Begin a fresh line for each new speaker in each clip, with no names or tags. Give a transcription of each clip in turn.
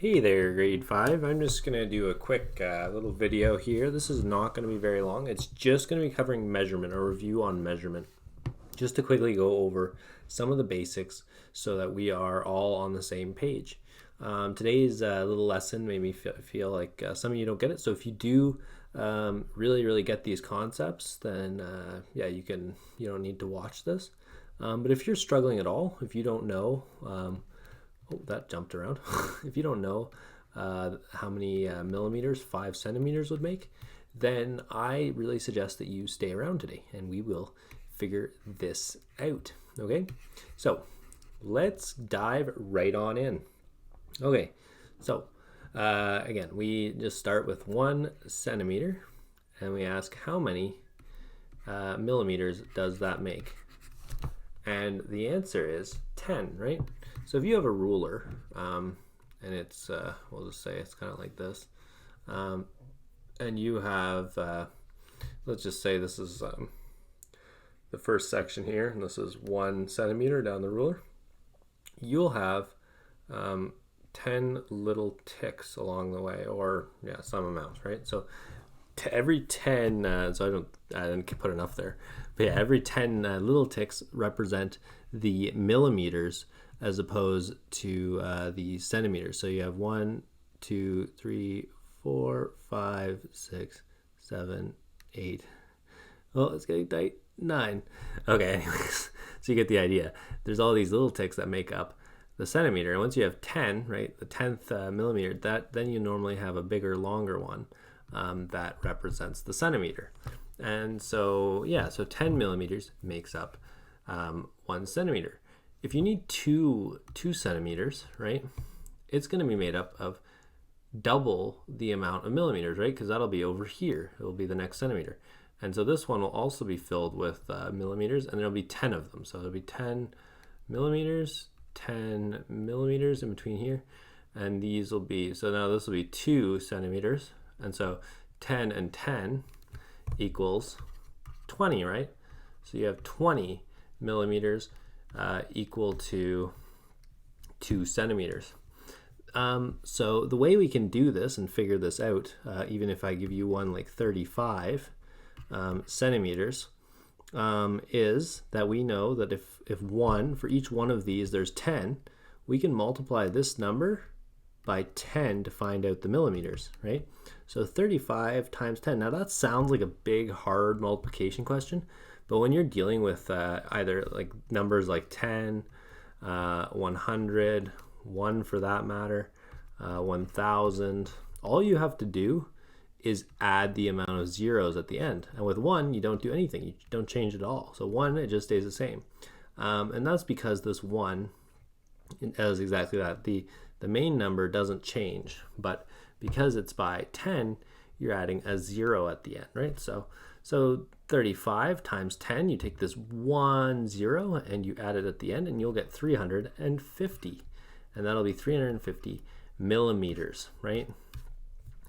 Hey there, grade 5. I'm just going to do a quick little video here. This is not going to be very long. It's just going to be covering measurement, or review on measurement. Just to quickly go over some of the basics so that we are all on the same page. Today's little lesson made me feel like some of you don't get it. So if you do really get these concepts, then yeah, you don't need to watch this. But if you're struggling at all, if you don't know, oh, that jumped around. If you don't know how many millimeters 5 centimeters would make, then I really suggest that you stay around today and we will figure this out. Okay, so let's dive right on in. Okay, so again, we just start with 1 centimeter and we ask how many millimeters does that make? And the answer is 10, right? So if you have a ruler, and it's, we'll just say it's kind of like this, and you have, let's just say this is the first section here, and this is 1 centimeter down the ruler, you'll have 10 little ticks along the way, or yeah, some amount, right? So to every 10, so I didn't put enough there, but yeah, every 10 little ticks represent the millimeters as opposed to the centimeters. So you have 1, 2, 3, 4, 5, 6, 7, 8. Oh, it's getting tight. 9. Okay, anyways, so you get the idea. There's all these little ticks that make up the centimeter. And once you have 10, right, the 10th millimeter, then you normally have a bigger, longer one that represents the centimeter. And so, yeah, so 10 millimeters makes up 1 centimeter. If you need 2 centimeters, right, it's going to be made up of double the amount of millimeters, right, because that'll be over here. It will be the next centimeter. And so this one will also be filled with millimeters, and there'll be 10 of them. So there'll be 10 millimeters in between here, and these will be, so now this will be 2 centimeters, and so 10 and 10 equals 20, right? So you have 20 millimeters equal to 2 centimeters. So the way we can do this and figure this out, even if I give you one like 35 centimeters, is that we know that if one, for each one of these there's 10, we can multiply this number by 10 to find out the millimeters, right? So 35 times 10. Now that sounds like a big, hard multiplication question, but when you're dealing with either like numbers like 10, 100, 1 for that matter, 1,000, all you have to do is add the amount of zeros at the end. And with 1, you don't do anything. You don't change at all. So 1, it just stays the same. And that's because this 1 does exactly that. The main number doesn't change, but because it's by 10, you're adding a 0 at the end, right? So 35 times 10, you take this 1 0 and you add it at the end, and you'll get 350. And that'll be 350 millimeters, right?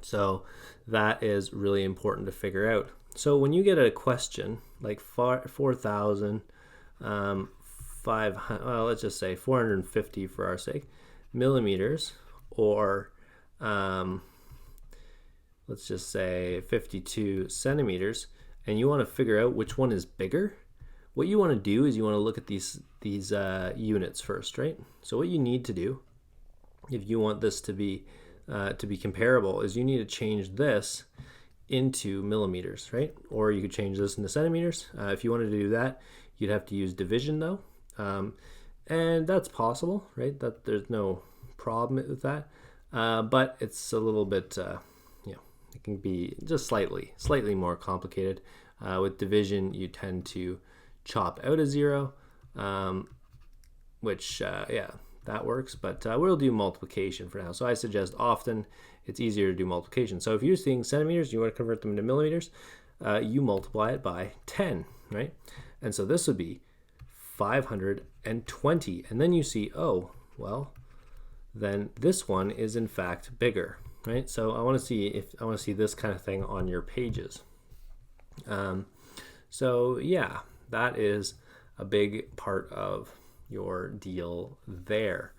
So that is really important to figure out. So when you get a question like 4,500, well, let's just say 450 for our sake, millimeters, or let's just say 52 centimeters, and you want to figure out which one is bigger, what you want to do is you want to look at these units first, right? So what you need to do, if you want this to be comparable, is you need to change this into millimeters, right? Or you could change this into centimeters. If you wanted to do that, you'd have to use division though, and that's possible, right? That there's no problem with that, but it's a little bit, it can be just slightly more complicated. With division, you tend to chop out a 0, which yeah, that works, but we'll do multiplication for now. So I suggest often it's easier to do multiplication. So if you're seeing centimeters, you want to convert them into millimeters, you multiply it by 10, right? And so this would be 520. And then you see, oh, well, then this one is in fact bigger, right? So I want to see this kind of thing on your pages. So yeah, that is a big part of your deal there.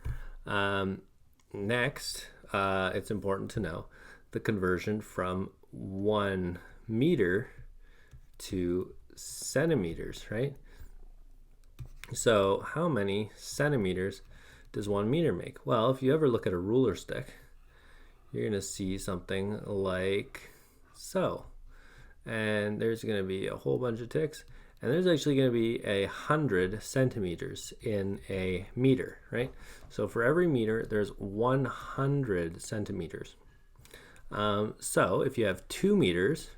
Next, it's important to know the conversion from 1 meter to centimeters, right? So how many centimeters does 1 meter make? Well, if you ever look at a ruler stick, you're going to see something like so. And there's going to be a whole bunch of ticks. And there's actually going to be 100 centimeters in a meter, right? So for every meter, there's 100 centimeters. So if you have 2 meters,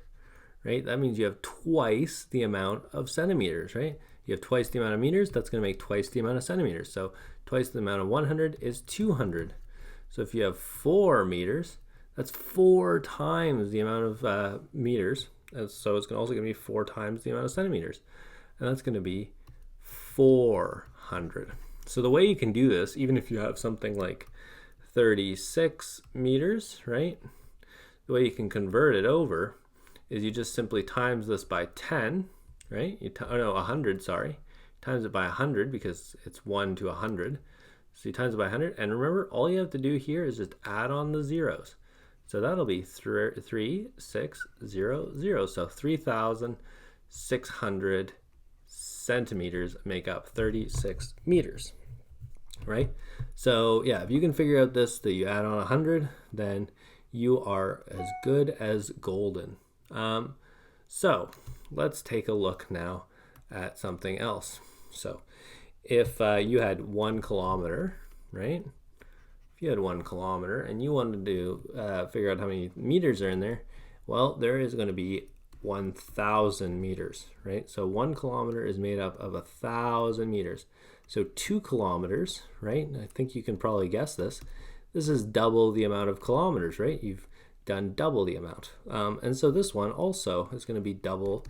right, that means you have twice the amount of centimeters, right? You have twice the amount of meters, that's going to make twice the amount of centimeters. So twice the amount of 100 is 200. So if you have 4 meters, that's 4 times the amount of meters. And so it's also going to be 4 times the amount of centimeters. And that's going to be 400. So the way you can do this, even if you have something like 36 meters, right? The way you can convert it over is you just simply times this by 10, right? 100, sorry. Times it by 100 because it's 1 to 100. So you times it by 100. And remember, all you have to do here is just add on the zeros. So that'll be 3600. So 3,600 centimeters make up 36 meters, right? So yeah, if you can figure out this, that you add on 100, then you are as good as golden. So let's take a look now at something else. So if you had 1 kilometer, right? If you had 1 kilometer and you wanted to figure out how many meters are in there, well, there is going to be 1,000 meters, right? So 1 kilometer is made up of 1,000 meters. So 2 kilometers, right? I think you can probably guess this. This is double the amount of kilometers, right? You've done double the amount. And so this one also is going to be double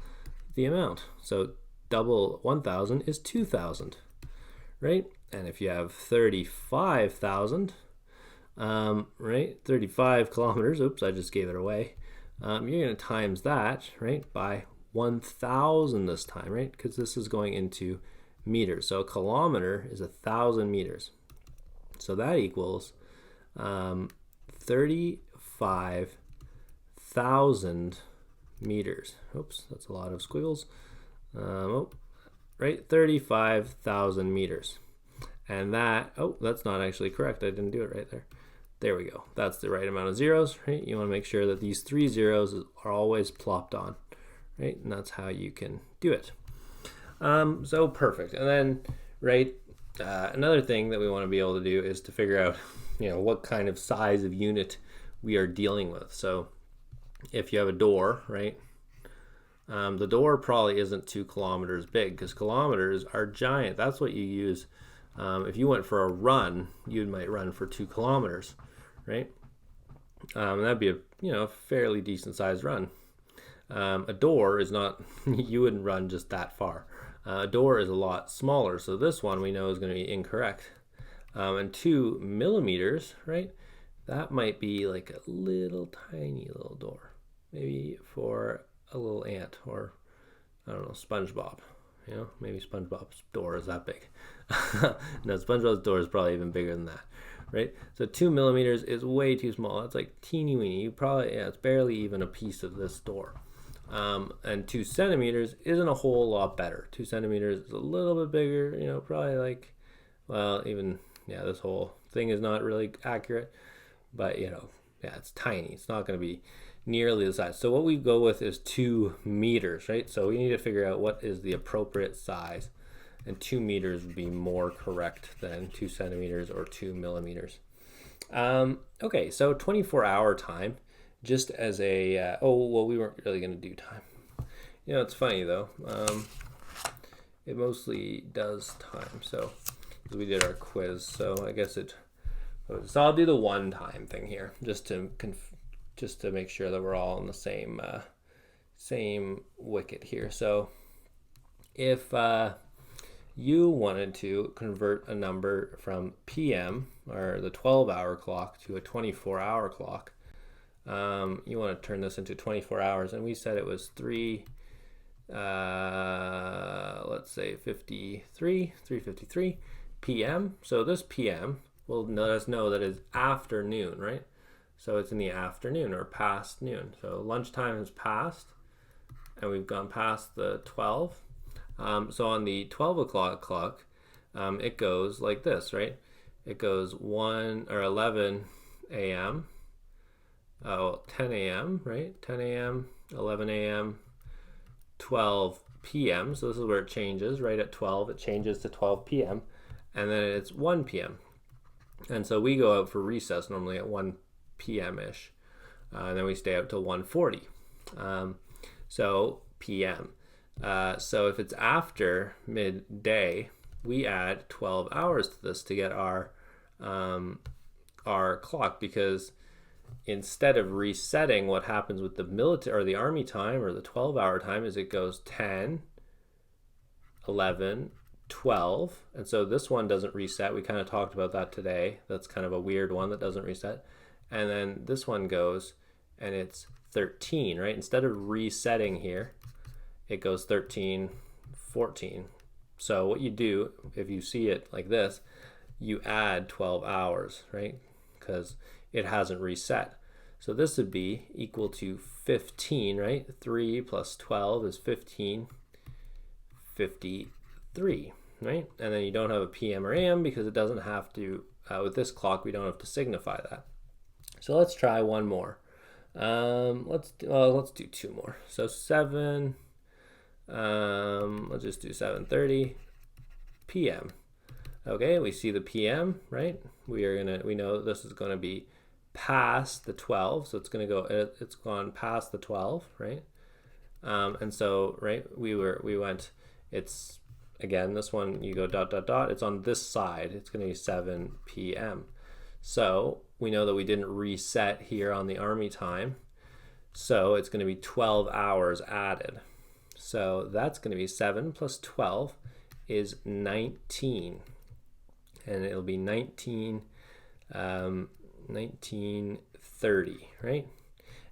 the amount. So double 1,000 is 2,000, right? And if you have 35,000, right, 35 kilometers, oops, I just gave it away. You're going to times that, right, by 1,000 this time, right? Because this is going into meters. So a kilometer is 1,000 meters. So that equals 35,000 meters. Oops, that's a lot of squiggles. Right, 35,000 meters. And that, that's not actually correct. I didn't do it right there. There we go. That's the right amount of zeros, right? You want to make sure that these 3 zeros are always plopped on, right? And that's how you can do it. So perfect. And then, right, another thing that we want to be able to do is to figure out, what kind of size of unit we are dealing with. So if you have a door, right, the door probably isn't 2 kilometers big because kilometers are giant. That's what you use. If you went for a run, you might run for 2 kilometers, right? And that'd be a fairly decent sized run. A door is not, you wouldn't run just that far. A door is a lot smaller, so this one we know is going to be incorrect. And 2 millimeters, right? That might be like a little tiny little door, maybe for a little ant or I don't know, SpongeBob. Maybe SpongeBob's door is that big. No, SpongeBob's door is probably even bigger than that, right? So 2 millimeters is way too small. That's like teeny weeny. It's barely even a piece of this door. And 2 centimeters isn't a whole lot better. 2 centimeters is a little bit bigger, probably like, this whole thing is not really accurate, but it's tiny. It's not going to be nearly the size. So what we go with is 2 meters, right? So we need to figure out what is the appropriate size, and 2 meters would be more correct than 2 centimeters or 2 millimeters. Okay, so 24-hour time, just as a, we weren't really going to do time. It's funny though. It mostly does time. So we did our quiz, so I guess so I'll do the 1 time thing here, just to make sure that we're all on the same wicket here. So if you wanted to convert a number from PM, or the 12-hour clock, to a 24-hour clock, you want to turn this into 24 hours, and we said it was 353 PM. So this PM will let us know that it's afternoon, right? So it's in the afternoon or past noon. So lunchtime has passed, and we've gone past the 12. So on the 12 o'clock clock, it goes like this, right? It goes 1 or 11 a.m. Oh, 10 a.m., right? 10 a.m., 11 a.m., 12 p.m. So this is where it changes, right at 12. It changes to 12 p.m. And then it's 1 p.m. And so we go out for recess normally at 1 p.m.-ish. And then we stay out till 1:40. So p.m. So if it's after midday, we add 12 hours to this to get our clock, because instead of resetting, what happens with the military or the army time or the 12-hour time is it goes 10, 11, 12. And so this one doesn't reset. We kind of talked about that today. That's kind of a weird one that doesn't reset. And then this one goes and it's 13, right? Instead of resetting here, it goes 13, 14. So what you do, if you see it like this, you add 12 hours, right? Because it hasn't reset. So this would be equal to 15, right? 3 plus 12 is 15, 53, right? And then you don't have a PM or AM because it doesn't have to, with this clock, we don't have to signify that. So let's try one more. Let's do two more. So 7, let's just do 7:30 p.m. Okay, we see the PM, right? We know this is gonna be past the 12, so it's it's gone past the 12, right? And so, right, it's again, this one, you go dot dot dot, it's on this side, it's gonna be 7 p.m. So we know that we didn't reset here on the army time, so it's gonna be 12 hours added. So that's gonna be 7 plus 12 is 19, and it'll be 1930, right?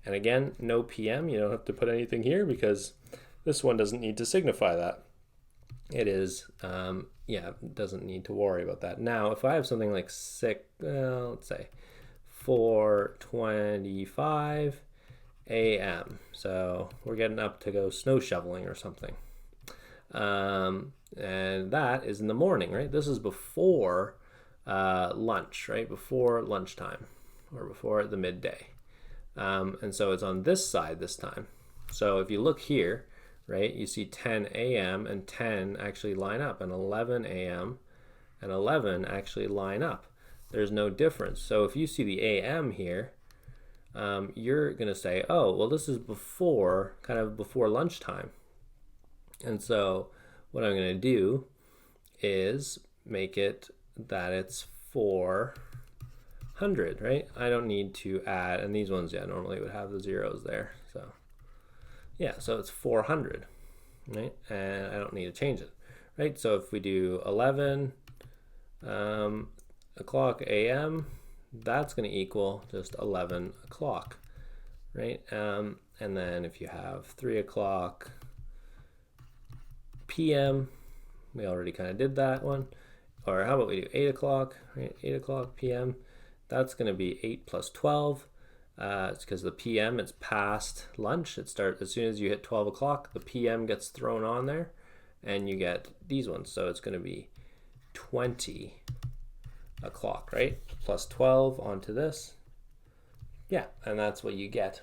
And again, no PM, you don't have to put anything here because this one doesn't need to signify that. It is, doesn't need to worry about that. Now, if I have something like let's say 4:25 a.m. So we're getting up to go snow shoveling or something. And that is in the morning, right? This is before lunch, right? Before lunchtime or before the midday. And so it's on this side this time. So if you look here, right, you see 10 a.m. and 10 actually line up, and 11 a.m. and 11 actually line up. There's no difference. So if you see the a.m. here, you're going to say, oh, well, this is kind of before lunchtime. And so what I'm going to do is make it that it's 400, right? I don't need to add, and these ones, normally would have the zeros there. So yeah, so it's 400, right? And I don't need to change it, right? So if we do 11 o'clock a.m., that's going to equal just 11 o'clock, right? And then if you have 3 o'clock p.m., we already kind of did that one. Or how about we do 8 o'clock, right? 8 o'clock p.m., that's going to be 8 plus 12. It's because the p.m. it's past lunch. It starts as soon as you hit 12 o'clock, the p.m. gets thrown on there, and you get these ones. So it's going to be 20 o'clock, right? Plus 12 onto this. Yeah, and that's what you get.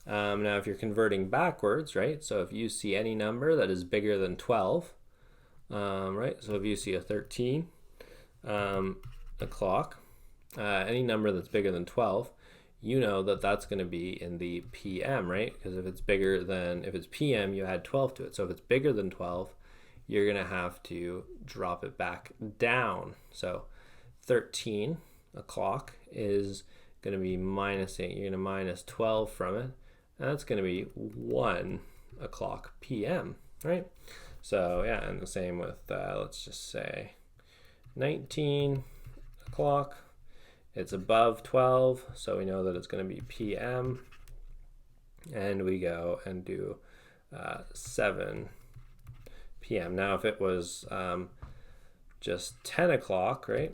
Now, if you're converting backwards, right? So if you see any number that is bigger than 12, right? So if you see a 13 o'clock, any number that's bigger than 12, you know that that's going to be in the PM, right? Because if it's PM, you add 12 to it. So if it's bigger than 12, you're going to have to drop it back down. So 13 o'clock is going to be minus 8. You're going to minus 12 from it. And that's going to be 1 o'clock PM, right? So yeah, and the same with, let's just say 19 o'clock. It's above 12, so we know that it's going to be PM. And we go and do 7 p.m. Now, if it was just 10 o'clock, right?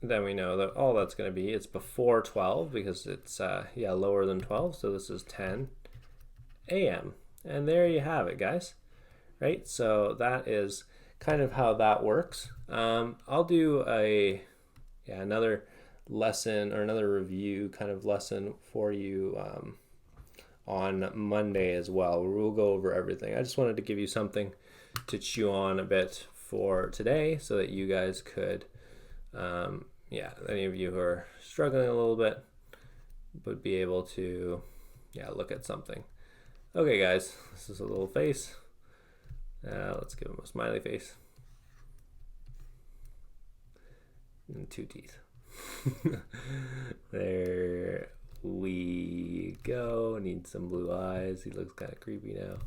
then we know that all that's going to be, it's before 12 because it's, yeah, lower than 12. So this is 10 a.m. And there you have it, guys. Right? So that is kind of how that works. I'll do another lesson or another review kind of lesson for you on Monday as well, where we'll go over everything. I just wanted to give you something to chew on a bit for today so that you guys could, any of you who are struggling a little bit would be able to, look at something. Okay, guys, this is a little face. Let's give him a smiley face. And 2 teeth. There we go. Need some blue eyes. He looks kind of creepy now.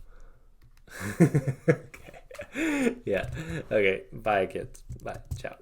Okay. Yeah. Okay. Bye, kids. Bye. Ciao.